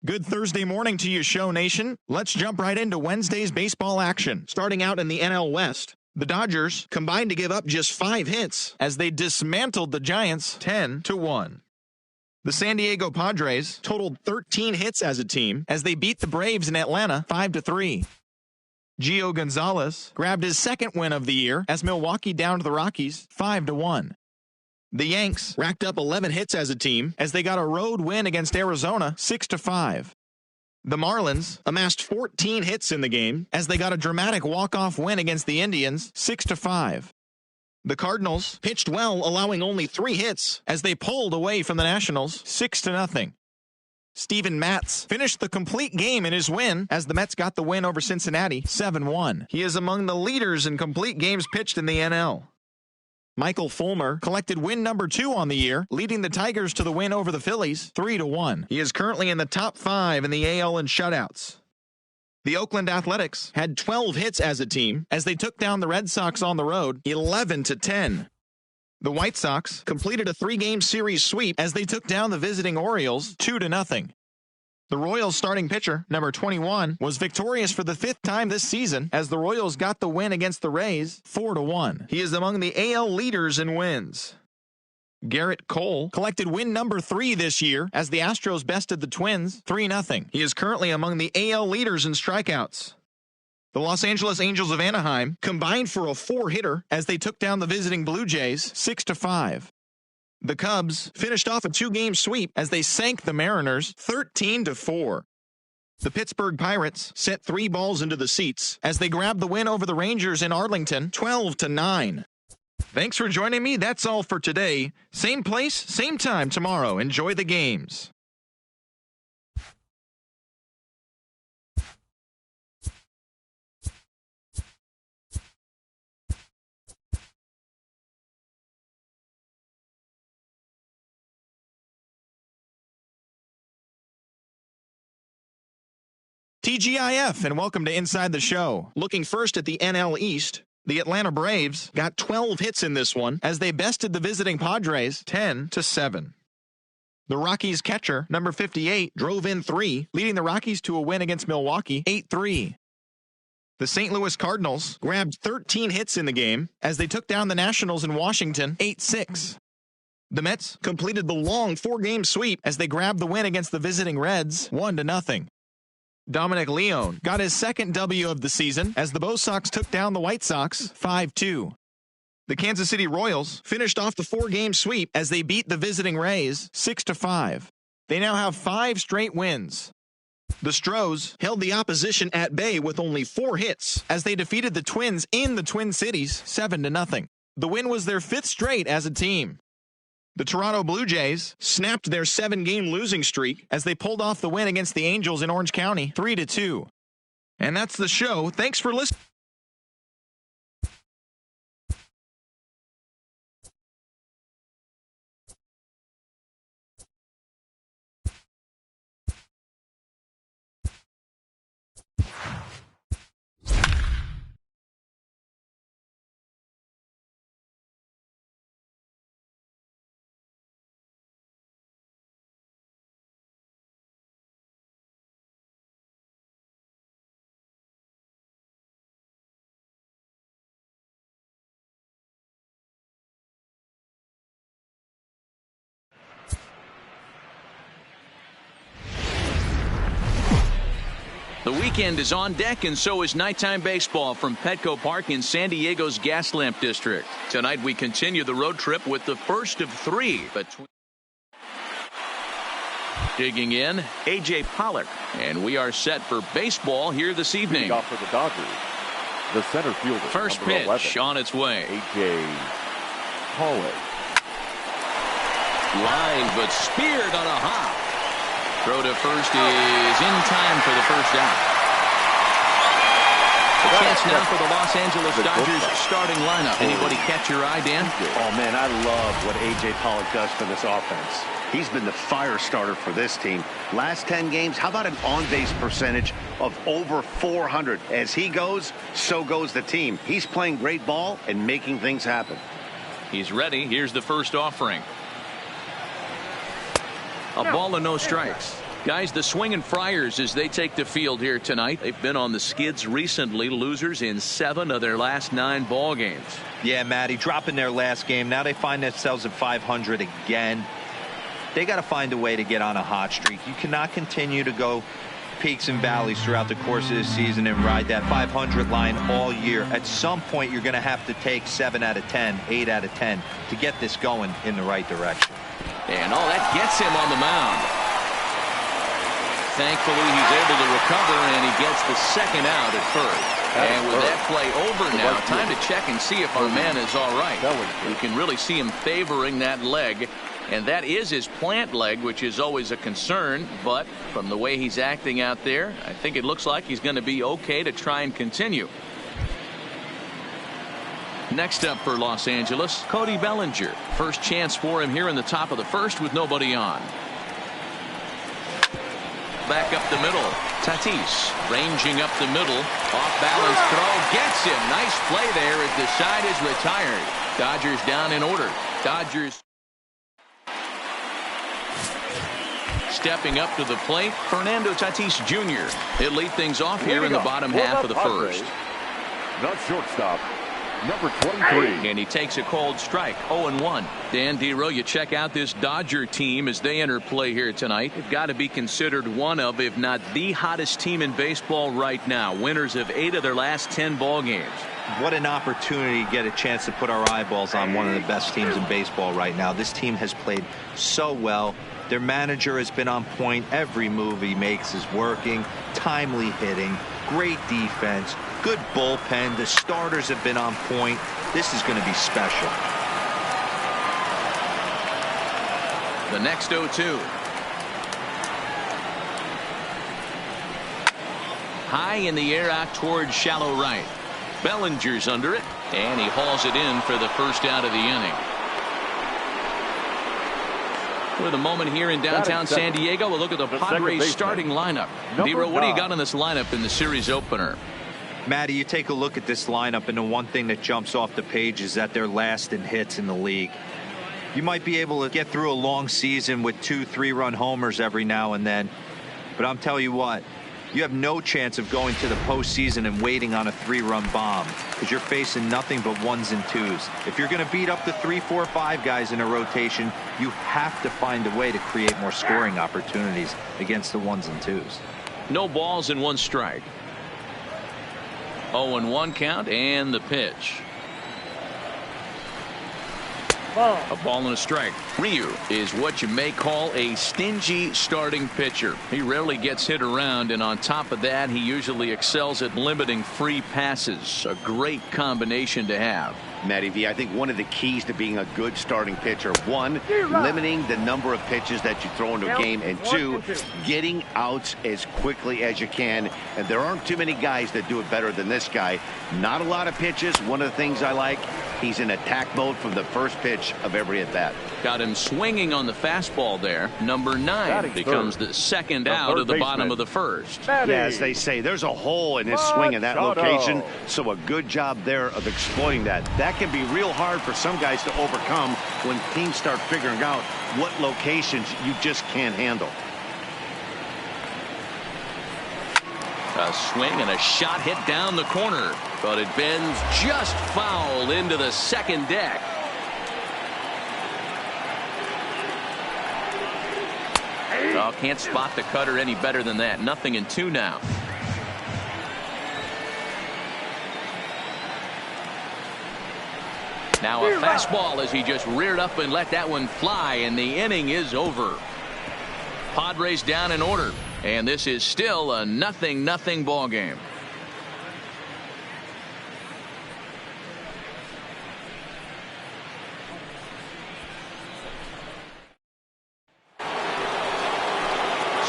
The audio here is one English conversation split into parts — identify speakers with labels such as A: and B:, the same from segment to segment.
A: Good Thursday morning to you, Show Nation. Let's jump right into Wednesday's baseball action. Starting out in the NL West, the Dodgers combined to give up just 5 hits as they dismantled the Giants 10-1. The San Diego Padres totaled 13 hits as a team as they beat the Braves in Atlanta 5-3. Gio Gonzalez grabbed his second win of the year as Milwaukee downed the Rockies 5-1. The Yanks racked up 11 hits as a team as they got a road win against Arizona 6-5. The Marlins amassed 14 hits in the game as they got a dramatic walk-off win against the Indians 6-5. The Cardinals pitched well, allowing only 3 hits as they pulled away from the Nationals 6-0. Steven Matz finished the complete game in his win as the Mets got the win over Cincinnati 7-1. He is among the leaders in complete games pitched in the NL. Michael Fulmer collected win number 2 on the year, leading the Tigers to the win over the Phillies 3-1. He is currently in the top 5 in the AL in shutouts. The Oakland Athletics had 12 hits as a team as they took down the Red Sox on the road 11-10. The White Sox completed a 3-game series sweep as they took down the visiting Orioles 2-0. The Royals starting pitcher, number 21, was victorious for the 5th time this season as the Royals got the win against the Rays 4-1. He is among the AL leaders in wins. Garrett Cole collected win number 3 this year as the Astros bested the Twins 3-0. He is currently among the AL leaders in strikeouts. The Los Angeles Angels of Anaheim combined for a 4-hitter as they took down the visiting Blue Jays 6-5. The Cubs finished off a 2-game sweep as they sank the Mariners 13-4. The Pittsburgh Pirates sent 3 balls into the seats as they grabbed the win over the Rangers in Arlington 12-9. Thanks for joining me. That's all for today. Same place, same time tomorrow. Enjoy the games. TGIF, and welcome to Inside the Show. Looking first at the NL East, the Atlanta Braves got 12 hits in this one as they bested the visiting Padres 10-7. The Rockies catcher, number 58, drove in 3, leading the Rockies to a win against Milwaukee 8-3. The St. Louis Cardinals grabbed 13 hits in the game as they took down the Nationals in Washington 8-6. The Mets completed the long 4-game sweep as they grabbed the win against the visiting Reds 1-0. Dominic Leone got his second W of the season as the Bo Sox took down the White Sox 5-2. The Kansas City Royals finished off the 4-game sweep as they beat the visiting Rays 6-5. They now have 5 straight wins. The Stros held the opposition at bay with only 4 hits as they defeated the Twins in the Twin Cities 7-0. The win was their 5th straight as a team. The Toronto Blue Jays snapped their 7-game losing streak as they pulled off the win against the Angels in Orange County 3-2. And that's the show. Thanks for listening.
B: The weekend is on deck, and so is nighttime baseball from Petco Park in San Diego's Gaslamp District. Tonight we continue the road trip with the first of 3 between. Digging in, A.J. Pollock, and we are set for baseball here this evening.
C: Off for the Dodgers, the center fielder.
B: First pitch
C: 11,
B: on its way.
C: A.J. Pollock.
B: Line, but speared on a hop. Throw to first is in time for the first out. A chance now for the Los Angeles Dodgers starting lineup. Anybody catch your eye, Dan?
D: Oh, man, I love what A.J. Pollock does for this offense. He's been the fire starter for this team. Last 10 games, how about an on-base percentage of over 400? As he goes, so goes the team. He's playing great ball and making things happen.
B: He's ready. Here's the first offering. A ball and no strikes. Guys, the Swingin' Friars as they take the field here tonight. They've been on the skids recently, losers in 7 of their last 9 ball games.
E: Yeah, Matty, dropping their last game. Now they find themselves at 500 again. They got to find a way to get on a hot streak. You cannot continue to go peaks and valleys throughout the course of this season and ride that 500 line all year. At some point, you're going to have to take 7 out of 10, 8 out of 10 to get this going in the right direction.
B: And all that gets him on the mound. Thankfully, he's able to recover, and he gets the second out at first. And with that play over now, time to check and see if our man is all right. You can really see him favoring that leg, and that is his plant leg, which is always a concern. But from the way he's acting out there, I think it looks like he's going to be okay to try and continue. Next up for Los Angeles, Cody Bellinger. First chance for him here in the top of the first with nobody on. Back up the middle. Tatis ranging up the middle. Off balance throw. Gets him. Nice play there as the side is retired. Dodgers down in order. Dodgers stepping up to the plate. Fernando Tatis Jr. He'll lead things off here in the bottom half of the first.
C: The shortstop, number 23.
B: And he takes a cold strike. 0-1. Dan Dero, you check out this Dodger team as they enter play here tonight. They've got to be considered one of, if not the hottest team in baseball right now. Winners of 8 of their last 10 ball games.
E: What an opportunity to get a chance to put our eyeballs on one of the best teams in baseball right now. This team has played so well. Their manager has been on point. Every move he makes is working. Timely hitting. Great defense. Good bullpen. The starters have been on point. This is going to be special.
B: The next 0-2. High in the air out towards shallow right. Bellinger's under it, and he hauls it in for the first out of the inning. With a moment here in downtown San Diego, we'll look at the Padres starting lineup. Dero, what do you got on this lineup in the series opener?
E: Matty, you take a look at this lineup, and the one thing that jumps off the page is that they're last in hits in the league. You might be able to get through a long season with 2-3-run homers every now and then, but I'm telling you what, you have no chance of going to the postseason and waiting on a 3-run bomb, because you're facing nothing but 1s and 2s. If you're going to beat up the 3, 4, 5 guys in a rotation, you have to find a way to create more scoring opportunities against the 1s and 2s.
B: No balls and 1 strike. 0-1 count, and the pitch. A ball and a strike. Ryu is what you may call a stingy starting pitcher. He rarely gets hit around, and on top of that, he usually excels at limiting free passes. A great combination to have.
D: Matty V, I think one of the keys to being a good starting pitcher, 1, limiting the number of pitches that you throw into a game, and 2, getting outs as quickly as you can. And there aren't too many guys that do it better than this guy. Not a lot of pitches. One of the things I like, he's in attack mode from the first pitch of every at bat.
B: Got him swinging on the fastball there. Number 9 becomes the second out of the bottom of the first.
D: Yeah, as they say, there's a hole in his swing in that location, so a good job there of exploiting that. That can be real hard for some guys to overcome when teams start figuring out what locations you just can't handle.
B: A swing and a shot hit down the corner, but it bends just foul into the second deck. Oh, can't spot the cutter any better than that. 0-2 now. Now a fastball as he just reared up and let that one fly, and the inning is over. Padres down in order, and this is still a 0-0 ball game.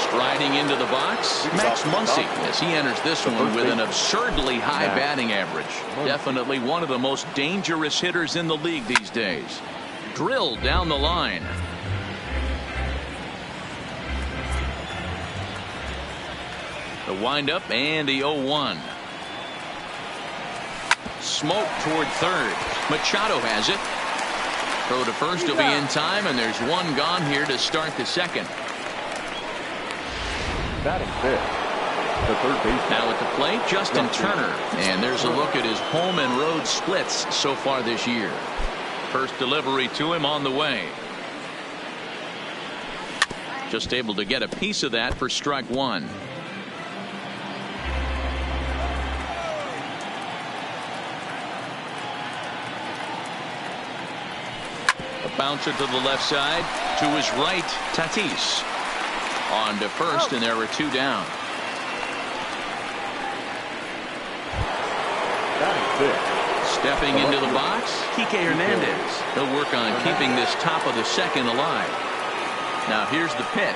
B: Striding into the box, Max Muncy, as he enters this one with an absurdly high batting average. Definitely one of the most dangerous hitters in the league these days. Drilled down the line. The windup and the 0-1. Smoke toward third. Machado has it. Throw to first will be in time, and there's one gone here to start the second.
C: Batting fifth, the third baseman.
B: Now at the plate, Justin Turner. And there's a look at his home and road splits so far this year. First delivery to him on the way. Just able to get a piece of that for strike one. A bouncer to the left side. To his right, Tatis. On to first, and there were two down. Stepping into the box, Kike Hernandez. He'll work on keeping this top of the second alive. Now here's the pitch.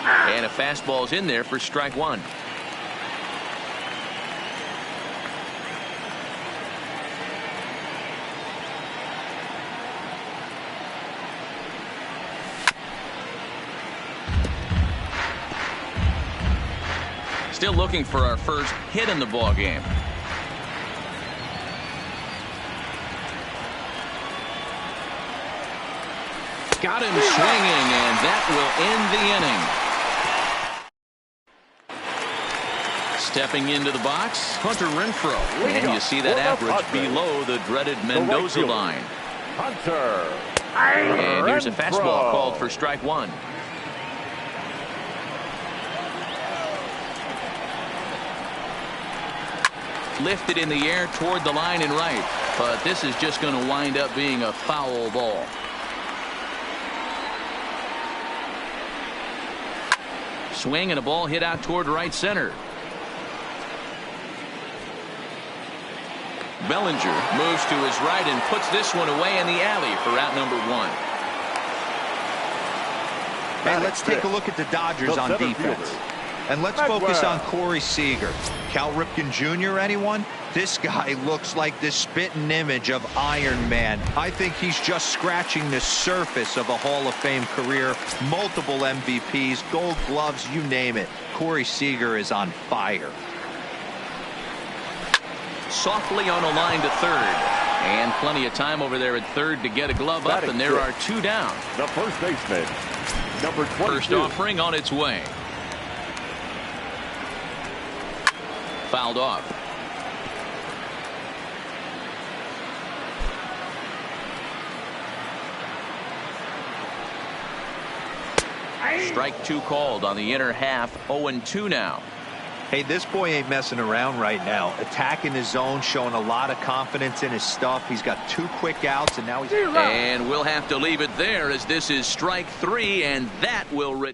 B: And a fastball's in there for strike one. Still looking for our first hit in the ball game. Got him swinging, and that will end the inning. Stepping into the box, Hunter Renfroe. And you see that average below the dreaded Mendoza line.
C: Hunter.
B: And here's a fastball called for strike one. Lifted in the air toward the line and right, but this is just going to wind up being a foul ball. Swing and a ball hit out toward right center. Bellinger moves to his right and puts this one away in the alley for out number one.
E: Hey, let's take a look at the Dodgers on defense. And let's focus on Corey Seager. Cal Ripken Jr., anyone? This guy looks like the spitting image of Iron Man. I think he's just scratching the surface of a Hall of Fame career. Multiple MVPs, gold gloves, you name it. Corey Seager is on fire.
B: Softly on a line to third. And plenty of time over there at third to get a glove up, and there are two down.
C: The first baseman, number 22.
B: First offering on its way. Fouled off. Strike two called on the inner half. 0-2 now.
E: Hey, this boy ain't messing around right now. Attacking his zone, showing a lot of confidence in his stuff. He's got two quick outs, and now he's...
B: And we'll have to leave it there, as this is strike three, and that will...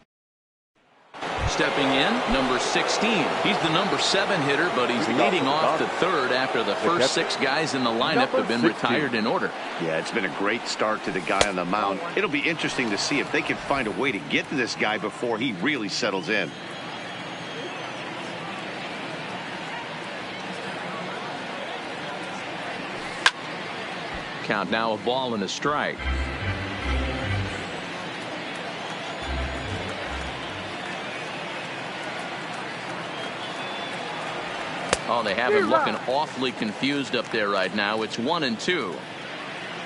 B: Stepping in, number 16. He's the number 7 hitter, but he's leading off to third after the first 6 guys in the lineup have been retired in order.
D: Yeah, it's been a great start to the guy on the mound. It'll be interesting to see if they can find a way to get to this guy before he really settles in.
B: Count now, a ball and a strike. Oh, they have him looking awfully confused up there right now. It's 1-2.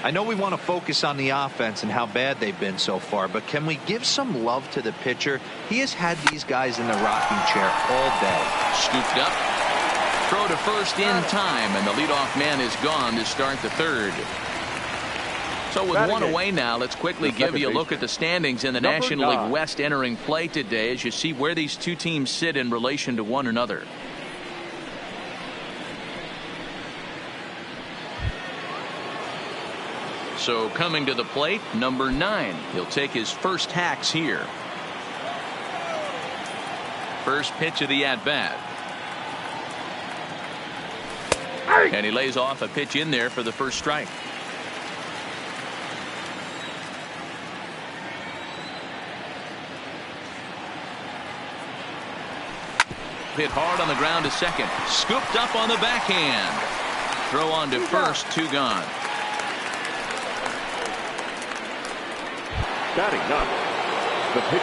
E: I know we want to focus on the offense and how bad they've been so far, but can we give some love to the pitcher? He has had these guys in the rocking chair all day.
B: Scooped up. Throw to first in time, and the leadoff man is gone to start the third. So with one away now, let's quickly give you a look at the standings in the National League West entering play today as you see where these two teams sit in relation to one another. So coming to the plate, number 9. He'll take his first hacks here. First pitch of the at-bat. And he lays off a pitch in there for the first strike. Hit hard on the ground to second. Scooped up on the backhand. Throw on to first, 2 gone.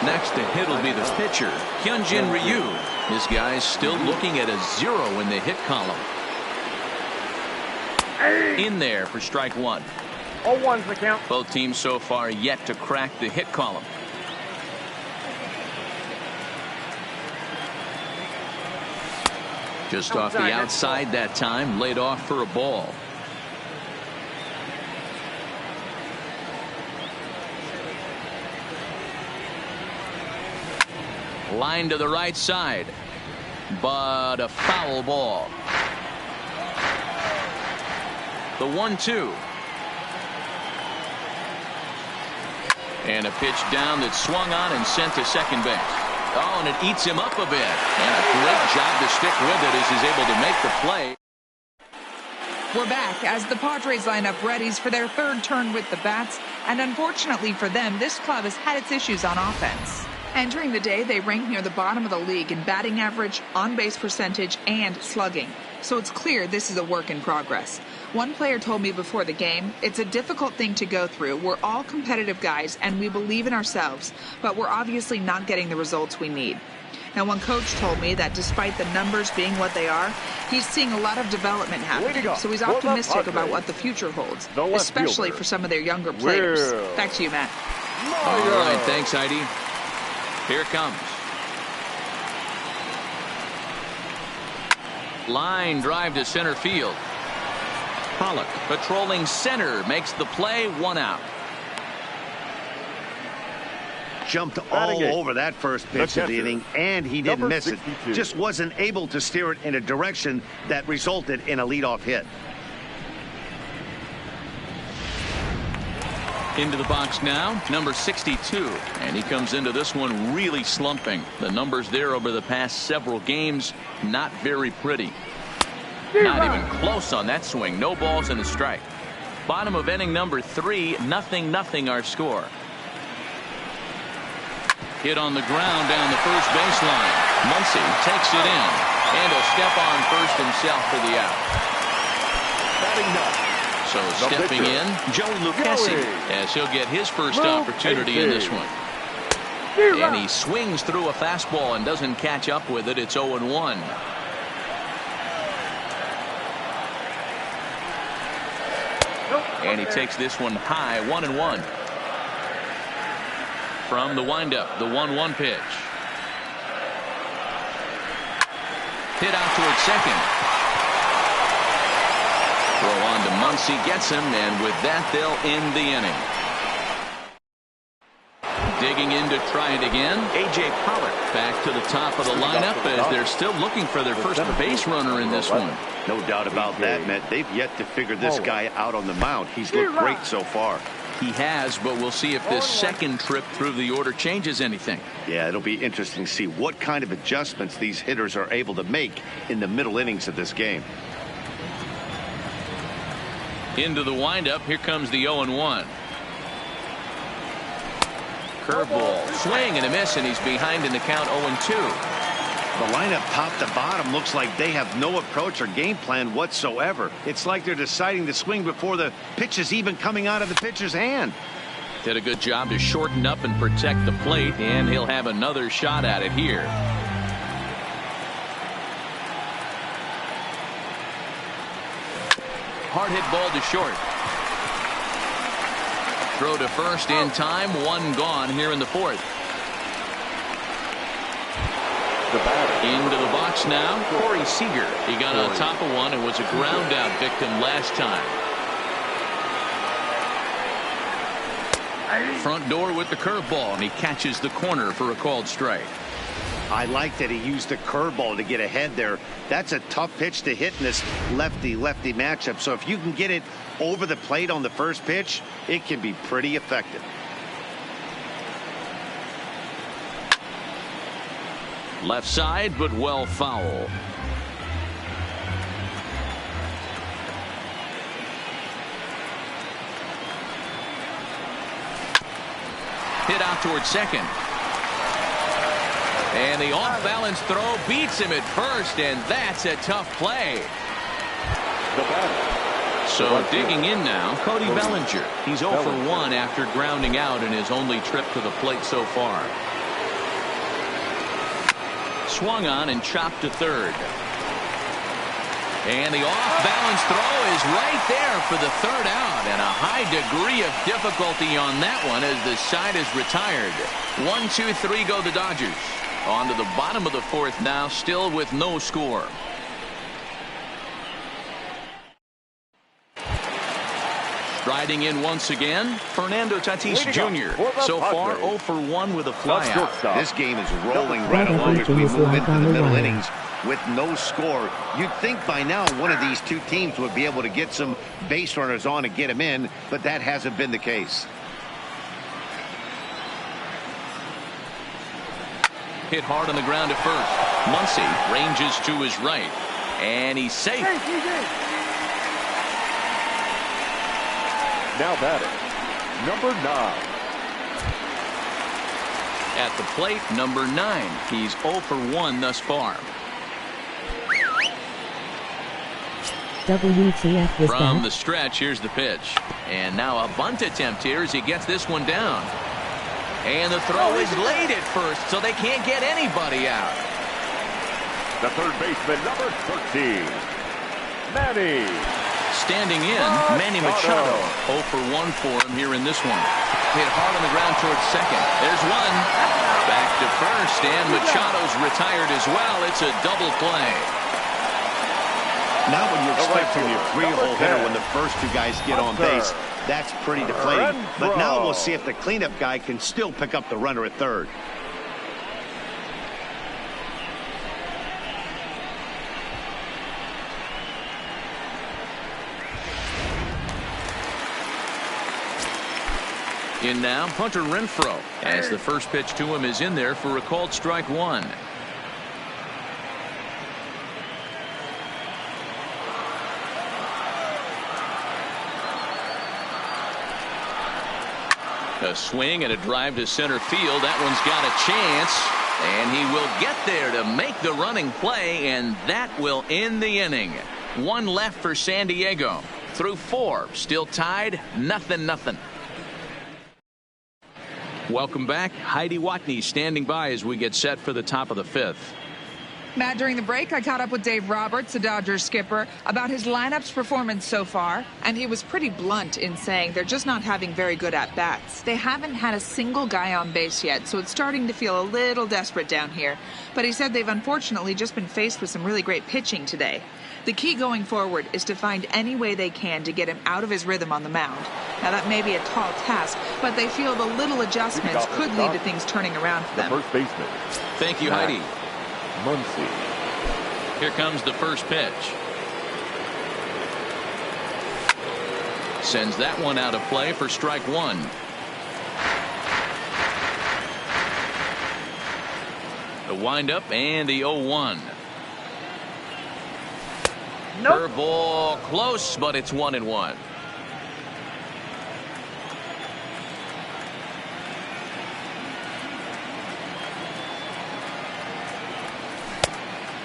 B: Next to hit will be the pitcher, Hyunjin Ryu. This guy's still looking at a 0 in the hit column. In there for strike 1.
C: 0-1's the count.
B: Both teams so far yet to crack the hit column. Just off the outside that time, laid off for a ball. Line to the right side, but a foul ball. The 1-2. And a pitch down that swung on and sent to second base. Oh, and it eats him up a bit. And a great job to stick with it as he's able to make the play.
F: We're back as the Padres line up readies for their third turn with the bats. And unfortunately for them, this club has had its issues on offense. Entering the day, they rank near the bottom of the league in batting average, on-base percentage, and slugging. So it's clear this is a work in progress. One player told me before the game, it's a difficult thing to go through. We're all competitive guys, and we believe in ourselves, but we're obviously not getting the results we need. Now, one coach told me that despite the numbers being what they are, he's seeing a lot of development happening. So he's optimistic about what the future holds, especially for some of their younger players. Back to you, Matt.
B: All right, thanks, Heidi. Here it comes. Line drive to center field. Pollock patrolling center makes the play, 1 out.
D: Jumped all over that first pitch of the inning, and he didn't miss it. Just wasn't able to steer it in a direction that resulted in a leadoff hit.
B: Into the box now, number 62, and he comes into this one really slumping. The numbers there over the past several games, not very pretty. Not even close on that swing. No balls and a strike. Bottom of inning number 3, 0-0 our score. Hit on the ground down the first baseline. Muncy takes it in, and he'll step on first himself for the out.
C: Batting ninth.
B: So stepping in, Joey Lucchesi, as he'll get his first opportunity in this one. And he swings through a fastball and doesn't catch up with it. It's 0-1. And he takes this one high, 1-1. From the windup, the 1-1 pitch. Hit out towards second. Throw on to Muncy, gets him, and with that they'll end the inning. Digging in to try it again, A.J. Pollock back to the top of the lineup as they're still looking for their first base runner in this one.
D: No doubt about that, Matt. They've yet to figure this guy out on the mound. He's looked great so far.
B: He has, but we'll see if this second trip through the order changes anything.
D: Yeah, it'll be interesting to see what kind of adjustments these hitters are able to make in the middle innings of this game.
B: Into the windup, here comes the 0-1. Curveball, swing and a miss, and he's behind in the count, 0-2.
D: The lineup top to bottom looks like they have no approach or game plan whatsoever. It's like they're deciding to swing before the pitch is even coming out of the pitcher's hand.
B: Did a good job to shorten up and protect the plate, and he'll have another shot at it here. Hard hit ball to short. Throw to first in time, 1 gone here in the 4th. Into the box now, Corey Seager. He got on top of one and was a ground out victim last time. Front door with the curveball, and he catches the corner for a called strike.
D: I like that he used the curveball to get ahead there. That's a tough pitch to hit in this lefty-lefty matchup. So if you can get it over the plate on the first pitch, it can be pretty effective.
B: Left side, but well foul. Hit out towards second. And the off-balance throw beats him at first, and that's a tough play. So digging in now, Cody Bellinger. He's 0 for 1 after grounding out in his only trip to the plate so far. Swung on and chopped to third. And the off-balance throw is right there for the third out, and a high degree of difficulty on that one as the side is retired. 1, 2, 3 go the Dodgers. On to the bottom of the 4th now, still with no score. Striding in once again, Fernando Tatis Jr. So far, 0 for 1 with a flyout.
D: This game is rolling right along as we move into the middle innings with no score. You'd think by now one of these two teams would be able to get some base runners on and get them in, but that hasn't been the case.
B: Hit hard on the ground at first. Muncy ranges to his right, and he's safe.
C: Now batting, number 9.
B: At the plate, number 9. He's 0 for 1 thus far.
G: WTF was
B: From
G: that?
B: the stretch, here's the pitch. And now a bunt attempt here as he gets this one down. And the throw is late at first, so they can't get anybody out.
C: The third baseman, number 13, Manny.
B: Standing in, Manny Machado. 0 for 1 for him here in this one. Hit hard on the ground towards second. There's one. Back to first, and Machado's retired as well. It's a double play.
D: Not what you expect from your three-hole hitter when the first two guys get on base. That's pretty deflating. But now we'll see if the cleanup guy can still pick up the runner at third.
B: In now, Hunter Renfroe, as the first pitch to him is in there for a called strike 1. A swing and a drive to center field. That one's got a chance, and he will get there to make the running play, and that will end the inning. 1 left for San Diego. Through 4, still tied, 0-0. Welcome back. Heidi Watney standing by as we get set for the top of the 5th.
F: Matt, during the break, I caught up with Dave Roberts, the Dodgers skipper, about his lineup's performance so far, and he was pretty blunt in saying they're just not having very good at-bats. They haven't had a single guy on base yet, so it's starting to feel a little desperate down here. But he said they've unfortunately just been faced with some really great pitching today. The key going forward is to find any way they can to get him out of his rhythm on the mound. Now, that may be a tall task, but they feel the little adjustments could lead to things turning around for them.
C: The first baseman.
B: Thank you, Heidi.
C: Muncy.
B: Here comes the first pitch. Sends that one out of play for strike 1. The windup and the 0-1. Nope. Curveball close, but it's 1-1.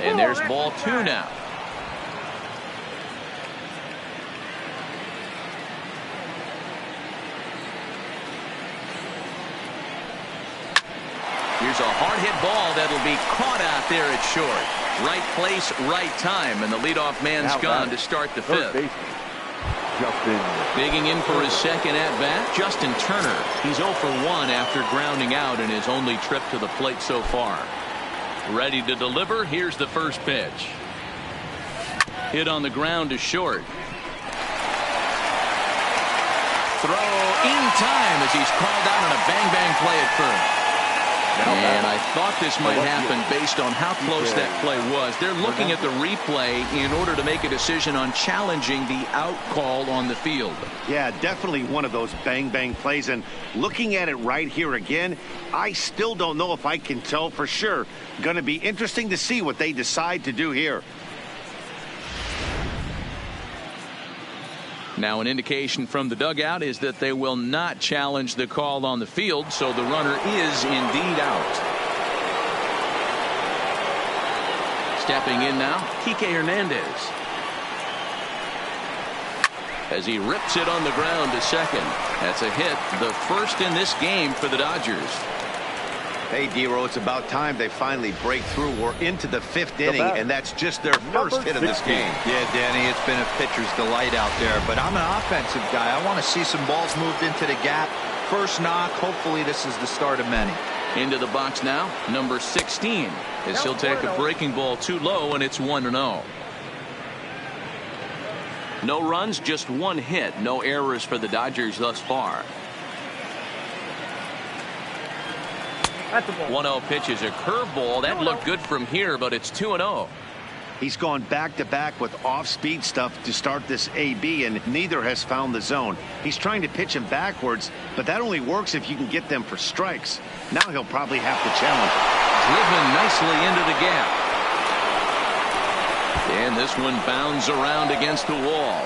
B: And there's ball 2 now. Here's a hard hit ball that'll be caught out there at short. Right place, right time, and the leadoff man's gone to start the 5th. Digging in for his second at-bat, Justin Turner. He's 0 for 1 after grounding out in his only trip to the plate so far. Ready to deliver. Here's the first pitch. Hit on the ground to short. Throw in time as he's called out on a bang-bang play at first. And I thought this might happen based on how close that play was. They're looking at the replay in order to make a decision on challenging the out call on the field.
D: Yeah, definitely one of those bang-bang plays. And looking at it right here again, I still don't know if I can tell for sure. Going to be interesting to see what they decide to do here.
B: Now, an indication from the dugout is that they will not challenge the call on the field, so the runner is indeed out. Stepping in now, Kike Hernandez. As he rips it on the ground to second. That's a hit, the first in this game for the Dodgers.
D: Hey, D-Row, it's about time they finally break through. We're into the 5th inning, and that's just their first hit of this game.
E: Yeah, Danny, it's been a pitcher's delight out there, but I'm an offensive guy. I want to see some balls moved into the gap. First knock, hopefully this is the start of many.
B: Into the box now, number 16, as he'll take a breaking ball too low, and it's 1-0. No runs, just one hit. No errors for the Dodgers thus far. 1-0 pitch is a curveball. That looked good from here, but it's 2-0.
D: He's gone back-to-back with off-speed stuff to start this AB, and neither has found the zone. He's trying to pitch him backwards, but that only works if you can get them for strikes. Now he'll probably have to challenge it.
B: Driven nicely into the gap. And this one bounds around against the wall.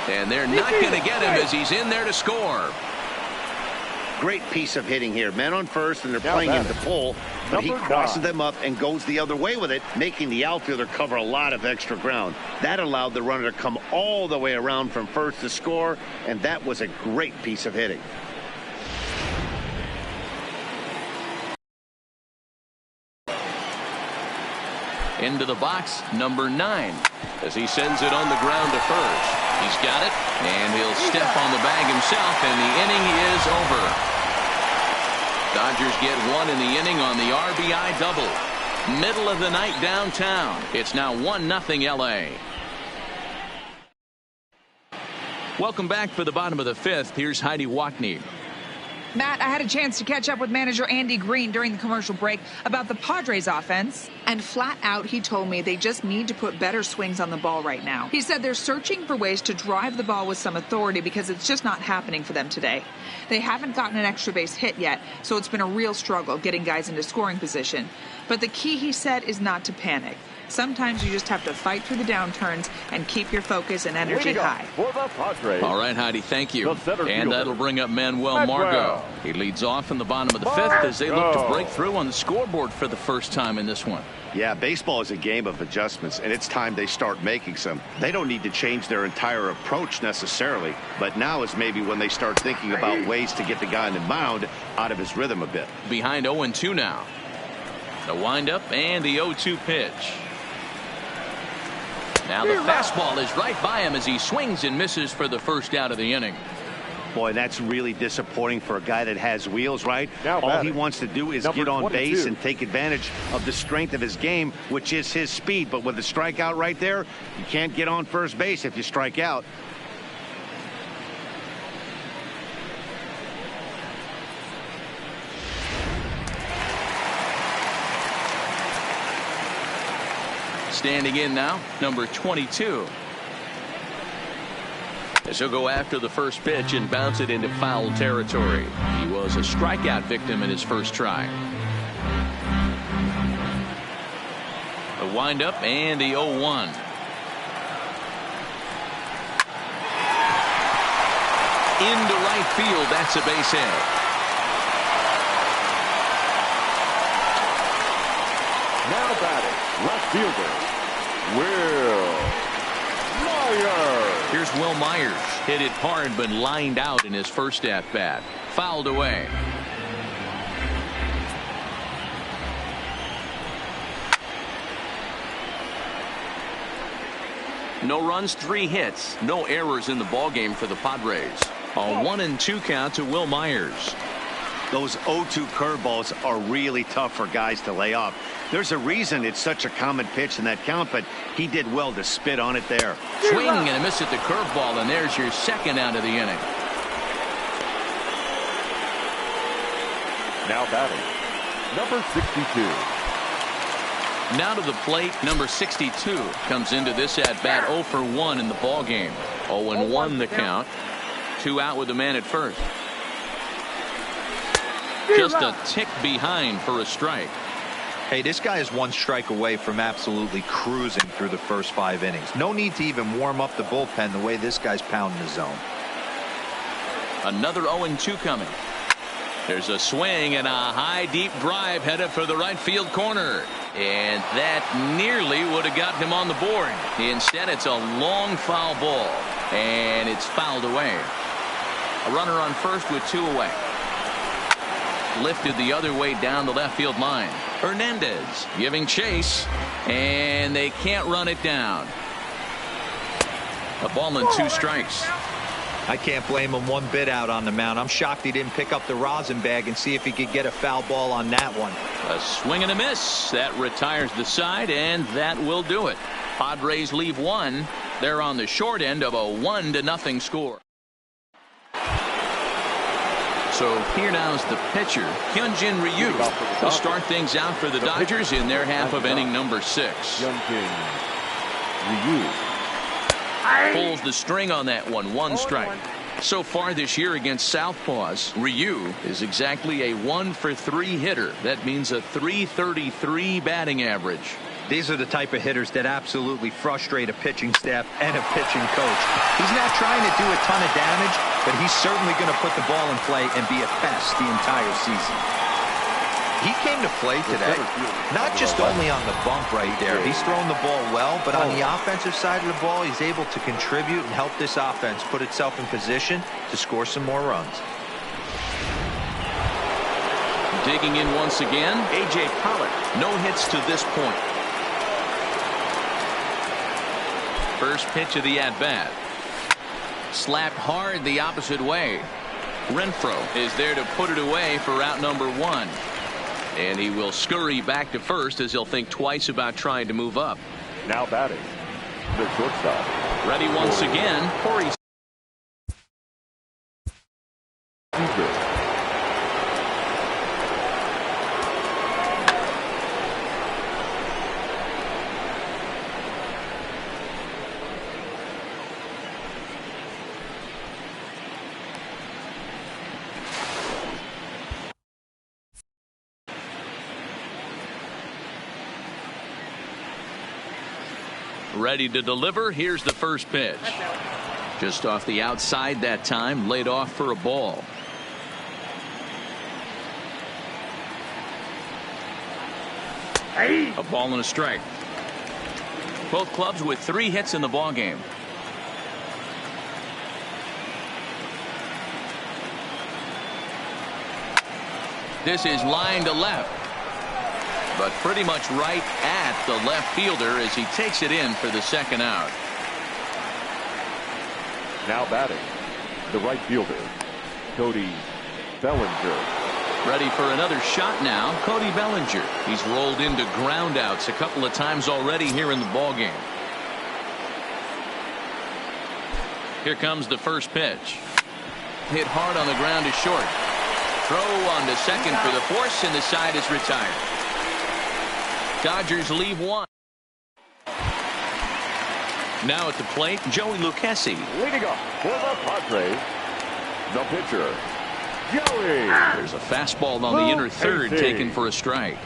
B: And they're not going to get him as he's in there to score.
D: Great piece of hitting here. Men on first, and they're playing him to pull, but he crosses them up and goes the other way with it, making the outfielder cover a lot of extra ground. That allowed the runner to come all the way around from first to score, and that was a great piece of hitting.
B: Into the box, number 9, as he sends it on the ground to first. He's got it, and he'll step on the bag himself, and the inning is over. Dodgers get one in the inning on the RBI double. Middle of the night downtown. It's now 1-0 LA. Welcome back for the bottom of the 5th. Here's Heidi Wackney.
F: Matt, I had a chance to catch up with manager Andy Green during the commercial break about the Padres offense, and flat out he told me they just need to put better swings on the ball right now. He said they're searching for ways to drive the ball with some authority because it's just not happening for them today. They haven't gotten an extra base hit yet, so it's been a real struggle getting guys into scoring position. But the key, he said, is not to panic. Sometimes you just have to fight through the downturns and keep your focus and energy high.
B: All right, Heidi, thank you. And that'll bring up Manuel Margot. He leads off in the bottom of the 5th as they look to break through on the scoreboard for the first time in this one.
D: Yeah, baseball is a game of adjustments, and it's time they start making some. They don't need to change their entire approach necessarily, but now is maybe when they start thinking about ways to get the guy on the mound out of his rhythm a bit.
B: Behind 0-2 now. The windup and the 0-2 pitch. Now the fastball is right by him as he swings and misses for the first out of the inning.
D: Boy, that's really disappointing for a guy that has wheels, right? All he wants to do is get on base and take advantage of the strength of his game, which is his speed. But with the strikeout right there, you can't get on first base if you strike out.
B: Standing in now, number 22. As he'll go after the first pitch and bounce it into foul territory. He was a strikeout victim in his first try. The windup and the 0-1. Into right field, that's a base hit.
C: Now batting, left fielder, Will Myers.
B: Here's Will Myers. Hit it hard but lined out in his first at-bat. Fouled away. No runs, 3 hits. No errors in the ballgame for the Padres. A 1-2 count to Will Myers.
D: Those 0-2 curveballs are really tough for guys to lay off. There's a reason it's such a common pitch in that count, but he did well to spit on it there.
B: Swing and a miss at the curveball, and there's your second out of the inning.
C: Now batting, number 62.
B: Now to the plate, number 62 comes into this at-bat 0 for 1 in the ballgame. 0-1 the count. 2 out with the man at first. Just a tick behind for a strike.
E: Hey, this guy is 1 strike away from absolutely cruising through the first 5 innings. No need to even warm up the bullpen the way this guy's pounding the zone.
B: Another 0-2 coming. There's a swing and a high deep drive headed for the right field corner. And that nearly would have gotten him on the board. Instead, it's a long foul ball. And it's fouled away. A runner on first with 2 away. Lifted the other way down the left field line. Hernandez giving chase, and they can't run it down. A ball and 2 strikes.
E: I can't blame him one bit out on the mound. I'm shocked he didn't pick up the rosin bag and see if he could get a foul ball on that one.
B: A swing and a miss. That retires the side, and that will do it. Padres leave one. They're on the short end of a 1-0 score. So here now's the pitcher, Hyunjin Ryu. He'll start things out for the Dodgers in their half of inning number 6.
C: Hyunjin Ryu
B: Pulls the string on that one. 1 strike. So far this year against Southpaws, Ryu is exactly a 1-for-3 hitter. That means a .333 batting average.
E: These are the type of hitters that absolutely frustrate a pitching staff and a pitching coach. He's not trying to do a ton of damage, but he's certainly going to put the ball in play and be a pest the entire season. He came to play today, not just only on the bump right there. He's thrown the ball well, but on the offensive side of the ball, he's able to contribute and help this offense put itself in position to score some more runs.
B: Digging in once again, A.J. Pollock. No hits to this point. First pitch of the at-bat. Slapped hard the opposite way. Renfroe is there to put it away for out number 1. And he will scurry back to first as he'll think twice about trying to move up.
C: now batting, the shortstop.
B: Ready once again, Corey. Ready to deliver. Here's the first pitch. Just off the outside that time, laid off for a ball. A ball and a strike. Both clubs with 3 hits in the ball game. This is line to left, but pretty much right at the left fielder as he takes it in for the second out.
C: Now batting, the right fielder, Cody Bellinger.
B: Ready for another shot now, Cody Bellinger. He's rolled into groundouts a couple of times already here in the ball game. Here comes the first pitch. Hit hard on the ground to short. Throw on to second for the force, and the side is retired. Dodgers leave one. Now at the plate, Joey Lucchesi.
C: Leading up for the Padres, the pitcher, Joey.
B: There's a fastball on the inner third taken for a strike.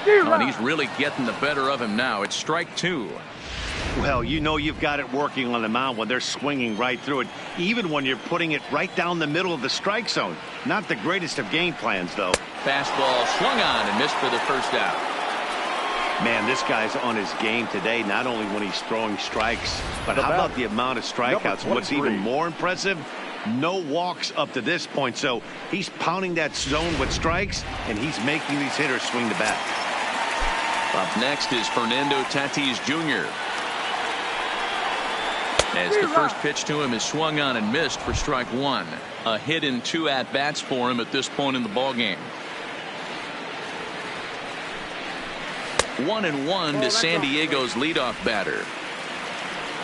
B: And he's really getting the better of him now. It's strike 2.
D: Well, you know you've got it working on the mound when they're swinging right through it, even when you're putting it right down the middle of the strike zone. Not the greatest of game plans, though.
B: Fastball swung on and missed for the first out.
D: Man, this guy's on his game today, not only when he's throwing strikes, but how about the amount of strikeouts? What's even more impressive, no walks up to this point. So he's pounding that zone with strikes, and he's making these hitters swing the bat.
B: Up next is Fernando Tatis Jr. As the first pitch to him is swung on and missed for strike 1. A hit in 2 at-bats for him at this point in the ballgame. 1-1 to San Diego's leadoff batter.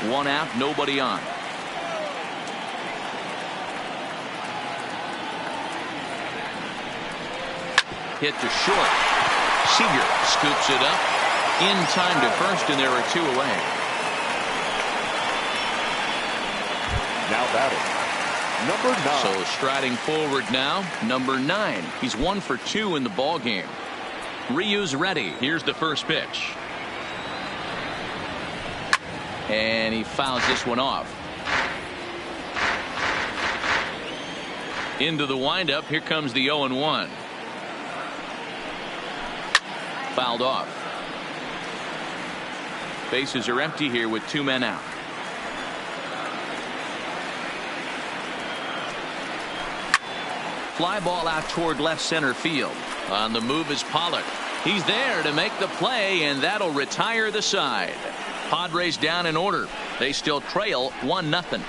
B: 1 out, nobody on. Hit to short. Seager scoops it up in time to first, and there are 2 away.
C: Now batting, number 9.
B: So striding forward now, number 9. He's 1 for 2 in the ball game. Ryu's ready. Here's the first pitch. And he fouls this one off. Into the windup. Here comes the 0-1. Fouled off. Bases are empty here with 2 men out. Fly ball out toward left center field. On the move is Pollock. He's there to make the play, and that'll retire the side. Padres down in order. They still trail 1-0.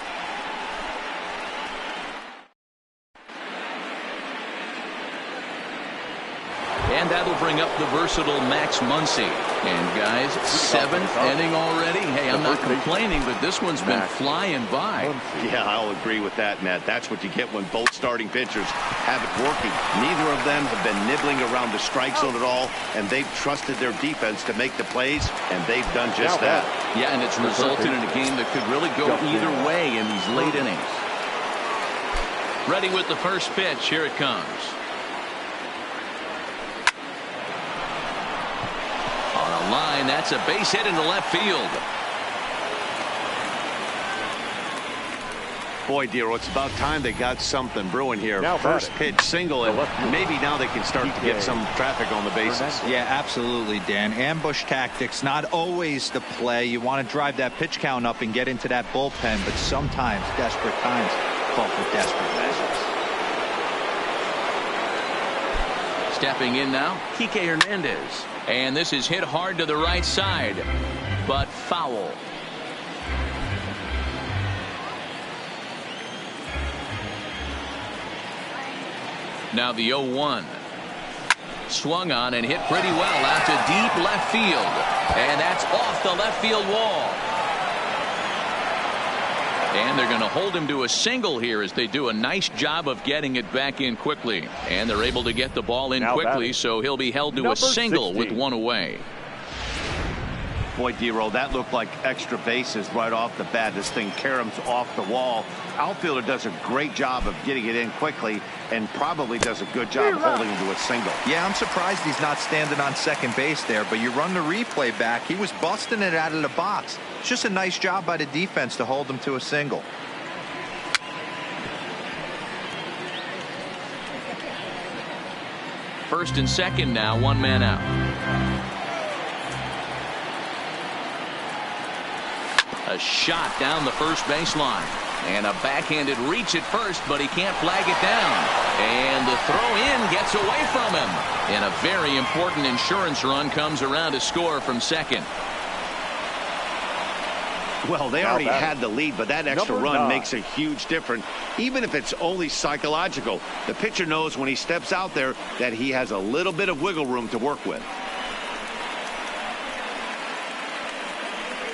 B: bring up the versatile Max Muncy. And guys, 7th inning already. Hey, I'm not complaining, but this one's been flying by.
D: Yeah, I'll agree with that, Matt. That's what you get when both starting pitchers have it working. Neither of them have been nibbling around the strike zone at all, and they've trusted their defense to make the plays, and they've done just that.
B: Yeah, and it's resulted in a game that could really go either way in these late innings. Ready with the first pitch. Here it comes. On a line, that's a base hit into left field.
D: Boy, Dero, it's about time they got something brewing here. First pitch single, and maybe now they can start to get some traffic on the bases.
E: Yeah, absolutely, Dan. Ambush tactics, not always the play. You want to drive that pitch count up and get into that bullpen, but sometimes desperate times call for desperate measures.
B: Stepping in now, Kike Hernandez. And this is hit hard to the right side, but foul. Now the 0-1. Swung on and hit pretty well out to deep left field. And that's off the left field wall. And they're going to hold him to a single here as they do a nice job of getting it back in quickly. And they're able to get the ball in quickly, so he'll be held to a single with one away.
D: Boy, Dero, that looked like extra bases right off the bat. This thing caroms off the wall. Outfielder does a great job of getting it in quickly and probably does a good job holding him to a single.
E: Yeah, I'm surprised he's not standing on second base there, but you run the replay back. He was busting it out of the box. It's just a nice job by the defense to hold him to a single.
B: First and second now, one man out. A shot down the first baseline. And a backhanded reach at first, but he can't flag it down. And the throw in gets away from him. And a very important insurance run comes around to score from second.
D: Well, they already had the lead, but that extra run makes a huge difference, even if it's only psychological. The pitcher knows when he steps out there that he has a little bit of wiggle room to work with.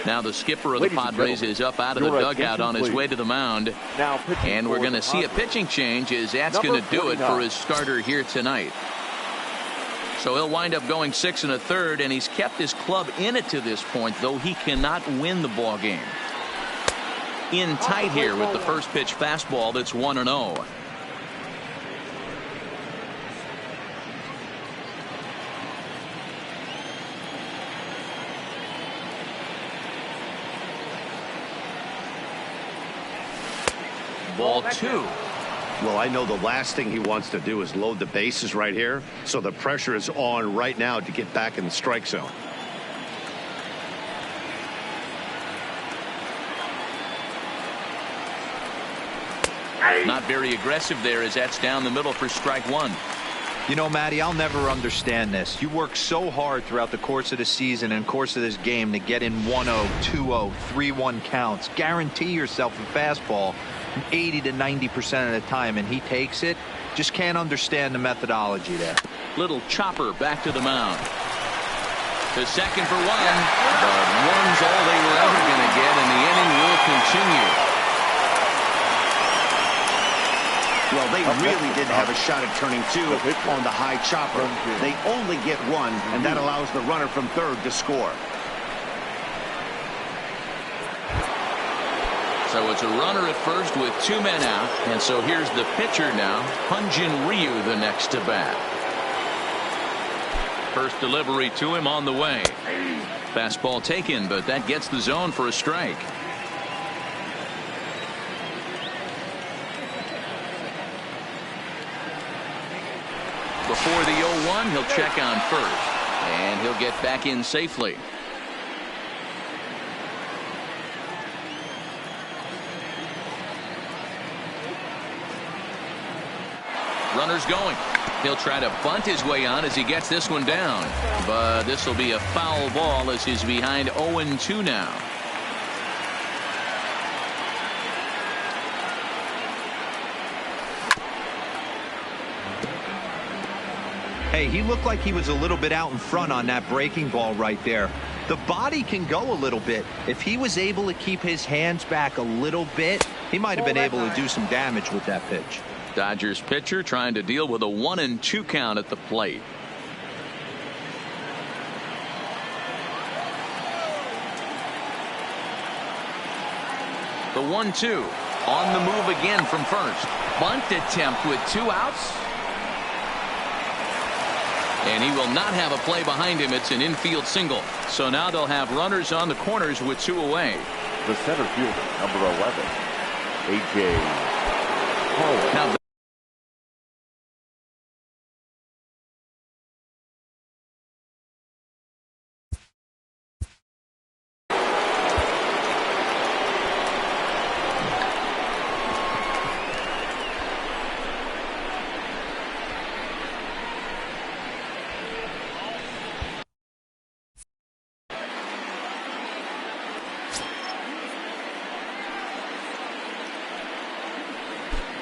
B: Now the skipper of the Padres is up out of the dugout on his way to the mound. And we're going to see a pitching change as that's going to do it for his starter here tonight. So he'll wind up going 6 1/3, and he's kept his club in it to this point, though he cannot win the ball game. In tight here with the first pitch fastball that's 1-0. Ball 2.
D: Well, I know the last thing he wants to do is load the bases right here, so the pressure is on right now to get back in the strike zone.
B: Not very aggressive there as that's down the middle for strike one.
E: You know, Matty, I'll never understand this. You work so hard throughout the course of the season and course of this game to get in 1-0, 2-0, 3-1 counts. Guarantee yourself a fastball 80 to 90% of the time, and he takes it. Just can't understand the methodology there.
B: Little chopper back to the mound. To second for one. But one's all they were ever going to get, and the inning will continue.
D: Well, they really didn't have a shot at turning 2 on the high chopper. They only get 1, and that allows the runner from third to score.
B: So it's a runner at first with 2 men out. And so here's the pitcher now, Hyun-Jin Ryu, the next to bat. First delivery to him on the way. Fastball taken, but that gets the zone for a strike. Before the 0-1, he'll check on first. And he'll get back in safely. Runner's going. He'll try to bunt his way on as he gets this one down. But this will be a foul ball as he's behind 0-2 now.
E: Hey, he looked like he was a little bit out in front on that breaking ball right there. The body can go a little bit. If he was able to keep his hands back a little bit, he might have been able to do some damage with that pitch.
B: Dodgers pitcher trying to deal with a 1-2 count at the plate. The 1-2 on the move again from first. Bunt attempt with 2 outs. And he will not have a play behind him. It's an infield single. So now they'll have runners on the corners with 2 away.
C: The center fielder, number 11, A.J. Pollock.
B: Now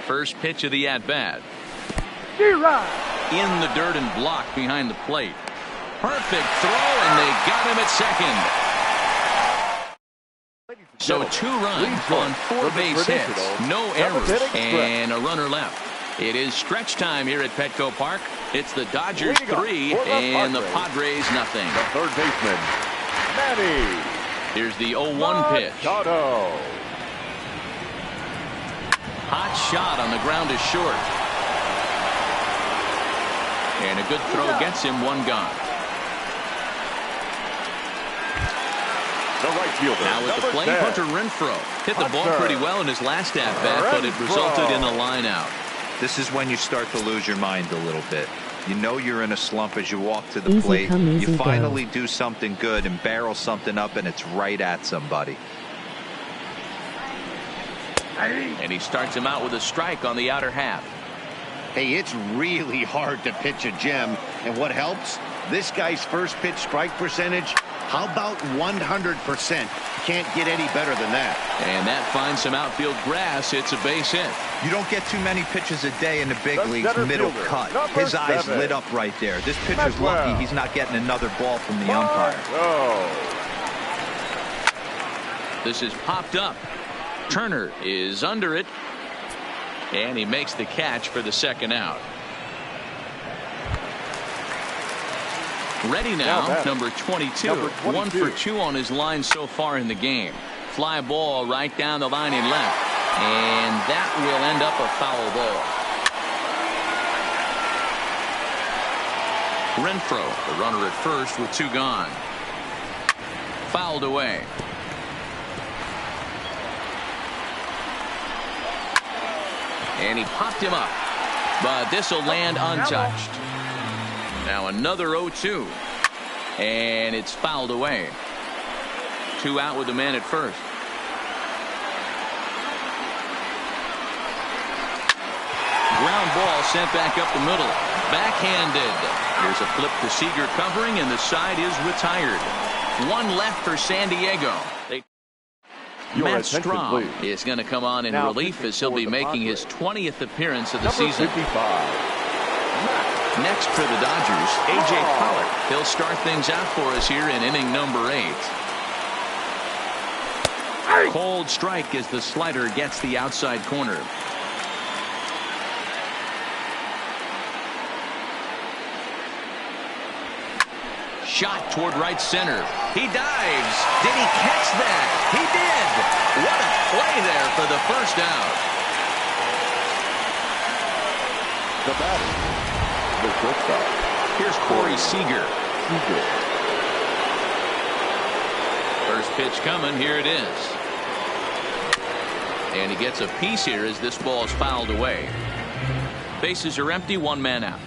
B: first pitch of the at-bat. In the dirt and blocked behind the plate. Perfect throw, and they got him at second. So 2 runs on 4 base hits, no errors, and a runner left. It is stretch time here at Petco Park. It's the Dodgers 3 and the Padres nothing.
C: The third baseman, Manny.
B: Here's the 0-1 pitch.
C: Machado.
B: Hot shot on the ground is short. And a good throw gets him 1 gone.
C: The right fielder.
B: Now with the plate, Hunter Renfroe hit the ball pretty well in his last at-bat, but it resulted in a line out.
E: This is when you start to lose your mind a little bit. You know you're in a slump as you walk to the plate. You finally do something good and barrel something up, and it's right at somebody.
B: And he starts him out with a strike on the outer half.
D: Hey, it's really hard to pitch a gem. And what helps? This guy's first pitch strike percentage, how about 100%? Can't get any better than that.
B: And that finds some outfield grass. It's a base hit.
E: You don't get too many pitches a day in the big leagues, middle cut. His eyes lit up right there. This pitcher's lucky he's not getting another ball from the umpire.
B: This is popped up. Turner is under it, and he makes the catch for the second out. Ready now, number 22. 1 for 2 on his line so far in the game. Fly ball right down the line in left, and that will end up a foul ball. Renfroe, the runner at first with 2 gone. Fouled away. And he popped him up, but this will land untouched. Now another 0-2, and it's fouled away. 2 out with the man at first. Ground ball sent back up the middle. Backhanded. Here's a flip to Seager covering, and the side is retired. 1 left for San Diego. Matt Strahm is going to come on in relief as he'll be making his 20th appearance of the season.
C: 55.
B: Next for the Dodgers, A.J. Pollock. He'll start things out for us here in inning number 8. Cold strike as the slider gets the outside corner. Shot toward right center. He dives. Did he catch that? He did. What a play there for the first out.
C: The batter, the shortstop.
B: Here's Corey Seager. First pitch coming. Here it is. And he gets a piece here as this ball is fouled away. Bases are empty. 1 man out.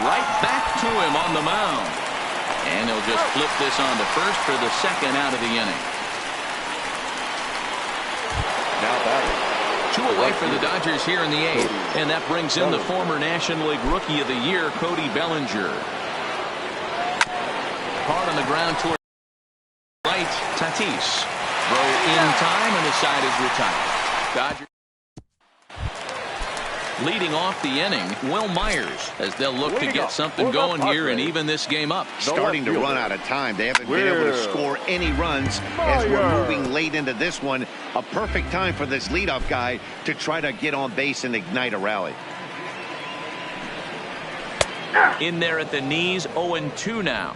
B: Right back to him on the mound. And he'll just flip this on to first for the second out of the inning.
C: Now batting.
B: 2 away for the Dodgers here in the 8th. And that brings in the former National League Rookie of the Year, Cody Bellinger. Hard on the ground toward right, Tatis. Throw in time, and the side is retired. Dodgers leading off the inning, Will Myers, as they'll look to get something going here and even this game up.
D: Starting to run out of time. They haven't been able to score any runs as we're moving late into this one. A perfect time for this leadoff guy to try to get on base and ignite a rally.
B: In there at the knees, 0-2 now.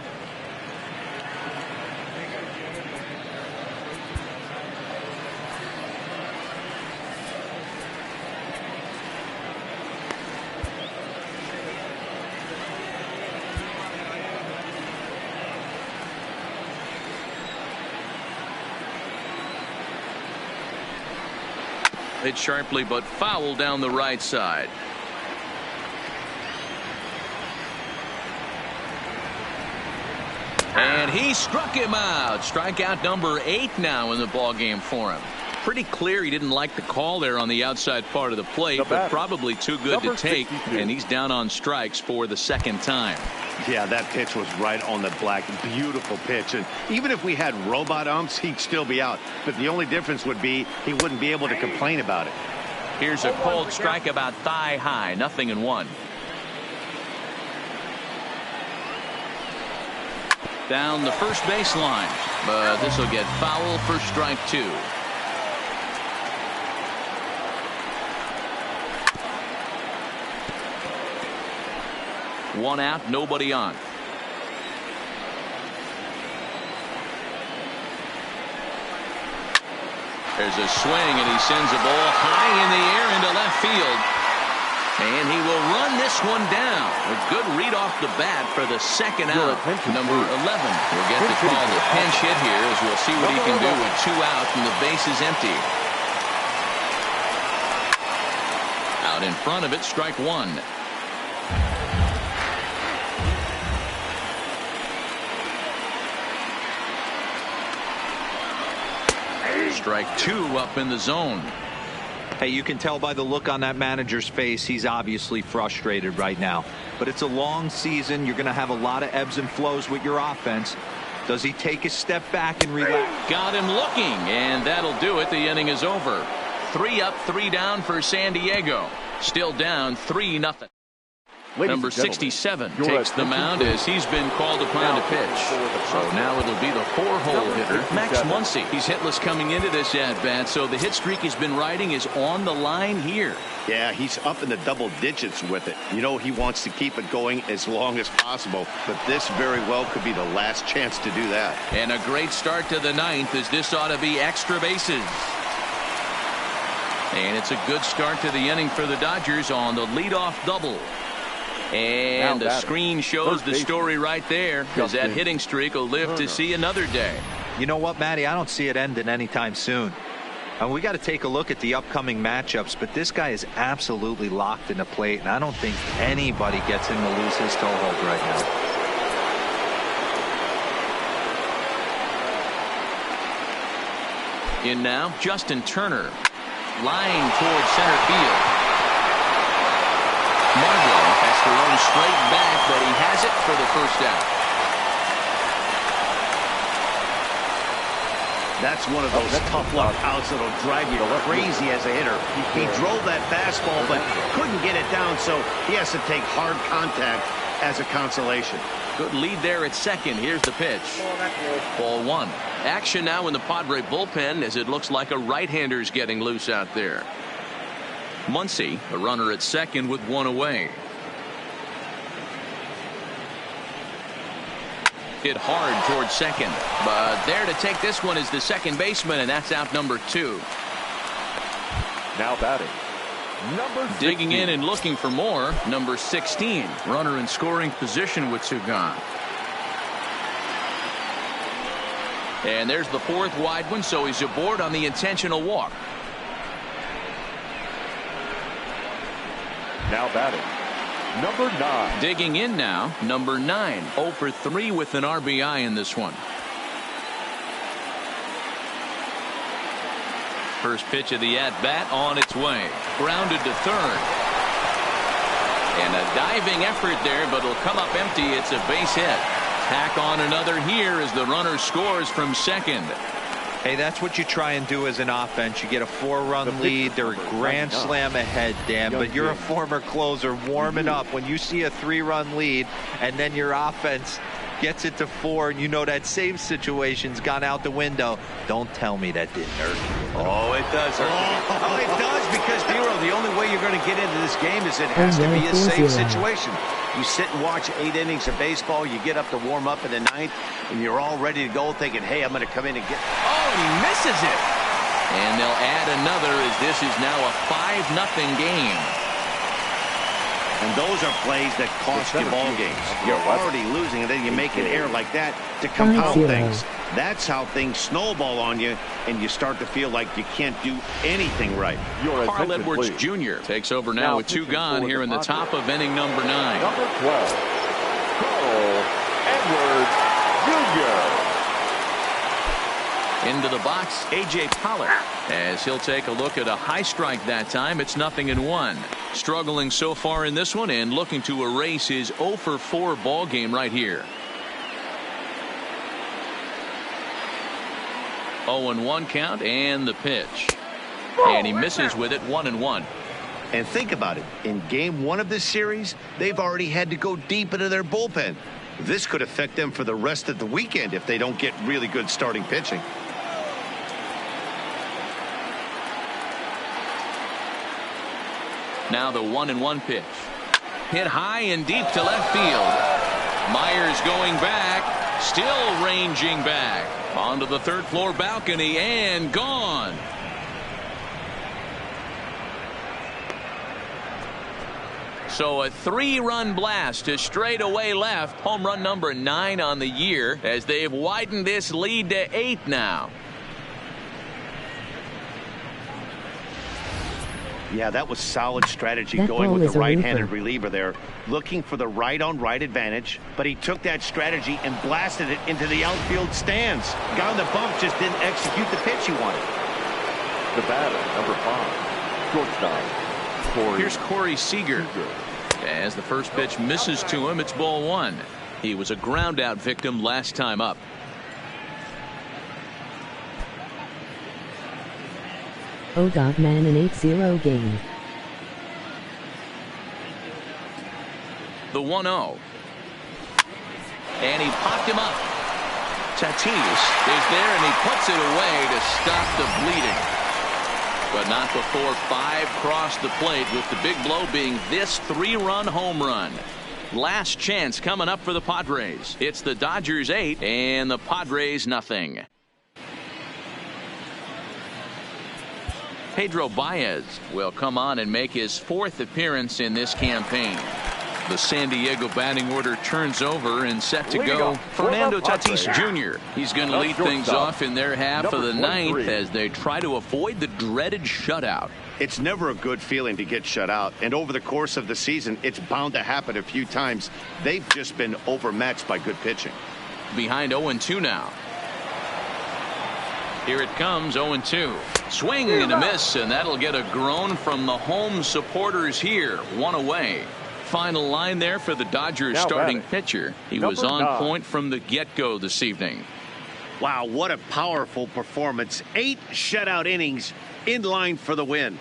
B: Hit sharply but foul down the right side. And he struck him out. Strikeout number 8 now in the ball game for him. Pretty clear he didn't like the call there on the outside part of the plate, but probably too good to take, and he's down on strikes for the second time.
D: Yeah, that pitch was right on the black. Beautiful pitch. And even if we had robot umps, he'd still be out. But the only difference would be he wouldn't be able to complain about it.
B: Here's a cold strike about thigh high. 0-1. Down the first baseline, but this will get foul for strike 2. One out, nobody on. There's a swing, and he sends a ball high in the air into left field. And he will run this one down. A good read off the bat for the second out. Number 11 will get the call, the pinch hit here, as we'll see what he can do with 2 outs and the base is empty. Out in front of it, strike 1. Strike 2 up in the zone.
E: Hey, you can tell by the look on that manager's face, he's obviously frustrated right now. But it's a long season. You're going to have a lot of ebbs and flows with your offense. Does he take a step back and relax?
B: Got him looking, and that'll do it. The inning is over. 3 up, 3 down for San Diego. Still down 3-0. Number 67 takes the mound as he's been called upon to pitch. So now it'll be the 4-hole hitter, Max Muncy. He's hitless coming into this at-bat, so the hit streak he's been riding is on the line here.
D: Yeah, he's up in the double digits with it. You know, he wants to keep it going as long as possible, but this very well could be the last chance to do that.
B: And a great start to the 9th, as this ought to be extra bases. And it's a good start to the inning for the Dodgers on the leadoff double. And the screen shows the story right there, because that hitting streak will live to see another day.
E: You know what, Matty? I don't see it ending anytime soon. And we got to take a look at the upcoming matchups, but this guy is absolutely locked in the plate, and I don't think anybody gets him to lose his toehold right now.
B: In now, Justin Turner. Line towards center field. Margot has to run straight back, but he has it for the first out.
D: That's one of those tough luck outs that'll drive you crazy as a hitter. He drove that fastball, but couldn't get it down, so he has to take hard contact as a consolation.
B: Good lead there at second. Here's the pitch. Ball 1. Action now in the Padre bullpen, as it looks like a right-hander's getting loose out there. Muncy, a runner at second with 1 away. Hit hard towards second, but there to take this one is the second baseman, and that's out number 2.
C: Now batting, number 16.
B: Digging in and looking for more, number 16. Runner in scoring position with 2 gone. And there's the 4th wide one, so he's aboard on the intentional walk.
C: Now batting, number 9.
B: Digging in now, number 9. 0 for 3 with an RBI in this one. First pitch of the at-bat on its way. Grounded to third. And a diving effort there, but it'll come up empty. It's a base hit. Tack on another here as the runner scores from second.
E: Hey, that's what you try and do as an offense. You get a 4-run lead. They're a grand slam ahead, Dan, but you're a former closer warming up. When you see a 3-run lead and then your offense gets it to 4 and you know that same situation's gone out the window, don't tell me that didn't hurt you.
D: Oh, it does hurt. Oh, it does, because, Dero, the only way you're going to get into this game is it has to be a safe situation. You sit and watch 8 innings of baseball, you get up to warm up in the 9th, and you're all ready to go thinking, hey, I'm going to come in and get...
B: Oh, and he misses it. And they'll add another as this is now a 5-0 game.
D: And those are plays that cost you ball games. You're already losing, and then you make an error like that to compound things. That's how things snowball on you, and you start to feel like you can't do anything right.
B: Carl Edwards Jr. takes over now with 2 gone here in the top of inning number 9.
C: Number 12, Carl Edwards Jr.
B: Into the box, A.J. Pollock, as he'll take a look at a high strike that time. It's 0-1. Struggling so far in this one and looking to erase his 0-for-4 ball game right here. 0-1 count and the pitch. And he misses with it 1-1.
D: And think about it. In game 1 of this series, they've already had to go deep into their bullpen. This could affect them for the rest of the weekend if they don't get really good starting pitching.
B: Now the 1-1 pitch. Hit high and deep to left field. Myers going back. Still ranging back. Onto the 3rd floor balcony and gone. So a 3-run blast to straightaway left. Home run number 9 on the year as they've widened this lead to 8 now.
D: Yeah, that was solid strategy going with the right-handed reliever there, looking for the right-on-right advantage, but he took that strategy and blasted it into the outfield stands. Guy on the bump just didn't execute the pitch he wanted.
C: The batter, number 5, shortstop.
B: Here's Corey Seager. As the first pitch misses to him, it's ball 1. He was a ground-out victim last time up.
G: Dogman an 8-0 game.
B: The 1-0. And he popped him up. Tatis is there and he puts it away to stop the bleeding. But not before 5 crossed the plate, with the big blow being this 3-run home run. Last chance coming up for the Padres. It's the Dodgers 8 and the Padres nothing. Pedro Baez will come on and make his 4th appearance in this campaign. The San Diego batting order turns over and set to go. Fernando Tatis Jr. He's going to lead things off in their half of the 9th as they try to avoid the dreaded shutout.
D: It's never a good feeling to get shut out, and over the course of the season, it's bound to happen a few times. They've just been overmatched by good pitching.
B: Behind 0-2 now. Here it comes, 0-2. Swing and a miss, and that'll get a groan from the home supporters here. 1 away. Final line there for the Dodgers starting pitcher. He was on point from the get-go this evening.
D: Wow, what a powerful performance. 8 shutout innings in line for the win.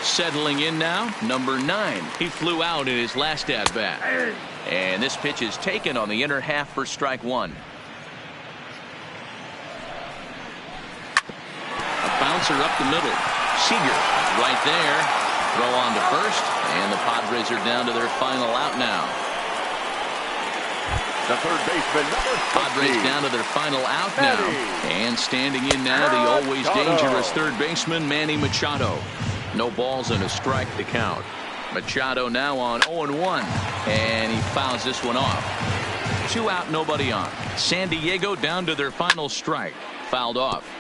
B: Settling in now, number 9. He flew out in his last at-bat. And this pitch is taken on the inner half for strike 1. Bouncer up the middle. Seager right there. Throw on to first, and the Padres are down to their final out now.
C: The third baseman, number 50.
B: Padres down to their final out now. And standing in now, the always dangerous third baseman, Manny Machado. No balls and a strike to count. Machado now on 0-1, and he fouls this one off. 2 out, nobody on. San Diego down to their final strike. Fouled off.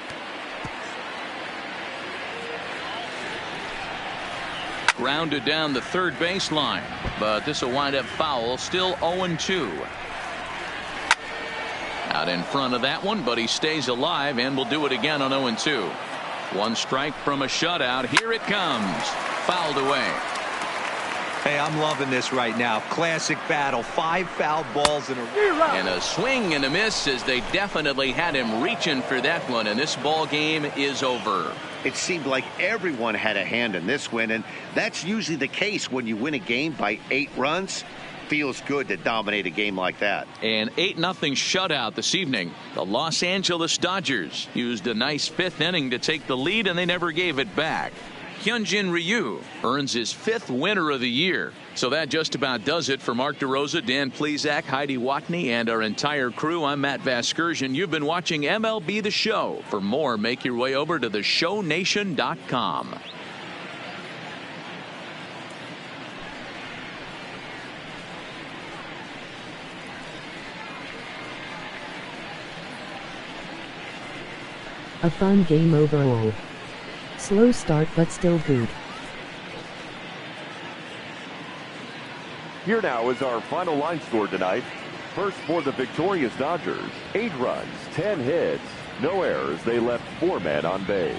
B: Grounded down the third baseline, but this will wind up foul. Still 0-2. Out in front of that one, but he stays alive and will do it again on 0-2. 1 strike from a shutout. Here it comes. Fouled away.
E: Hey, I'm loving this right now. Classic battle. 5 foul balls in a row.
B: And a swing and a miss as they definitely had him reaching for that one. And this ball game is over.
D: It seemed like everyone had a hand in this win, and that's usually the case when you win a game by 8 runs. Feels good to dominate a game like that.
B: An 8-0 shutout this evening. The Los Angeles Dodgers used a nice 5th inning to take the lead, and they never gave it back. Hyunjin Ryu earns his 5th winner of the year. So that just about does it for Mark DeRosa, Dan Plesac, Heidi Watney, and our entire crew. I'm Matt Vasgersian. You've been watching MLB The Show. For more, make your way over to theshownation.com.
G: A fun game overall. Slow start but still good.
C: Here now is our final line score tonight. First for the victorious Dodgers, 8 runs, 10 hits, no errors. They left 4 men on base.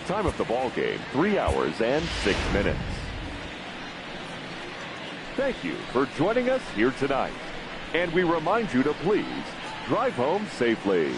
C: Time of the ball game, 3 hours and 6 minutes. Thank you for joining us here tonight. And we remind you to please drive home safely.